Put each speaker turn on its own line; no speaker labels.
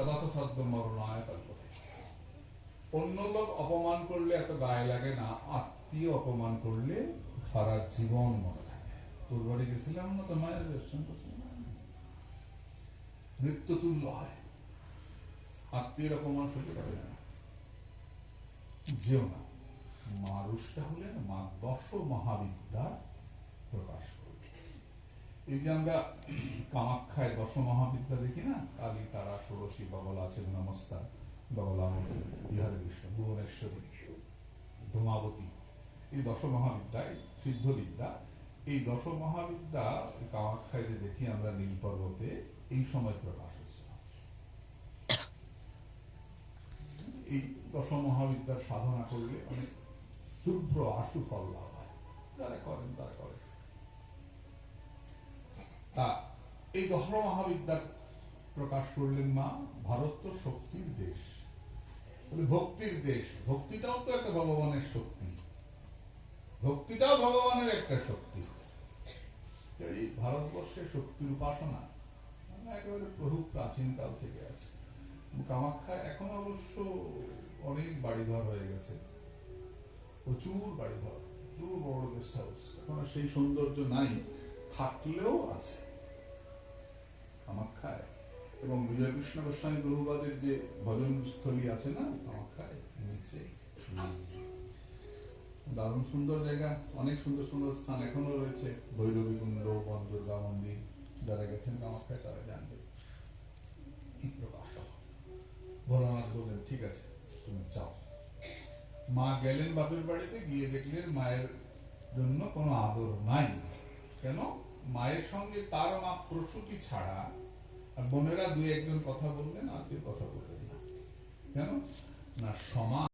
তদাসদ্য মরণায় কল্পতে। অন্য লোক অপমান করলে এত গায়ে লাগে না, আত্মীয় অপমান করলে সারা জীবন মনে থাকে। তোর বাড়ি গেছিলাম না, তো মায়ের দর্শন করছিলাম, মৃত্যু তুল্য হয়। আত্মীয়ের অপমান সহ্য করে না, যেও না। মা রুষ্টা হলেন মা দশ মহাবিদ্যা প্রকাশ করবে। এই যে আমরা কামাখ্যায় দশ মহাবিদ্যা দেখি না, কালী, তারা, ষোড়শী, বগলা আছে, নমস্তা, বগলামতি, বিহার কৃষ্ণ, ভুবনেশ্বরী, ধূমাবতী, এই দশ মহাবিদ্যায় সিদ্ধ বিদ্যা। এই দশ মহাবিদ্যা কামাখ্যায় যে দেখি আমরা নীল পর্বতে, এই সময় প্রকাশ হচ্ছে। এই দশ মহাবিদ্যার সাধনা করলে অনেক শুভ্র আশু ফল লাভ হয়, যারা করেন তারা করেন। তা এই দশ মহাবিদ্যার প্রকাশ করলেন মা। ভারত তো শক্তির দেশ, ভক্তির দেশ। ভক্তিটাও তো একটা ভগবানের শক্তি, ভক্তিটাও ভগবানের একটা শক্তি। এই ভারতবর্ষের শক্তির উপাসনা একেবারে বহু প্রাচীন কাল থেকে আছে। কামাখ্যায় এখন অবশ্য অনেক বাড়িঘর হয়ে গেছে, প্রচুর বাড়িঘর, প্রচুর বড় গেস্ট হাউস। এখন সেই সৌন্দর্য নাই, থাকলেও আছে কামাখ্যায়। এবং বিজয় কৃষ্ণ গোস্বামী প্রভুপাদের যে ভজন স্থলী আছে না কামাখ্যায় নিচে, দারুণ সুন্দর জায়গা, অনেক সুন্দর সুন্দর স্থান এখনো রয়েছে। ভৈরবী কুণ্ড, বনদুর্গা মন্দির, যারা গেছেন কামাখ্যায় তারা জানবে। ভোলানাথ বললেন ঠিক আছে তুমি যাও। মা গেলেন বাপের বাড়িতে, গিয়ে দেখলেন মায়ের জন্য কোনো আদর নাই। কেন? মায়ের সঙ্গে তার মা প্রসূতি ছাড়া আর বোনেরা দুই একজন কথা বললেন, আর কেউ কথা বললেন না। কেন না? সমাজ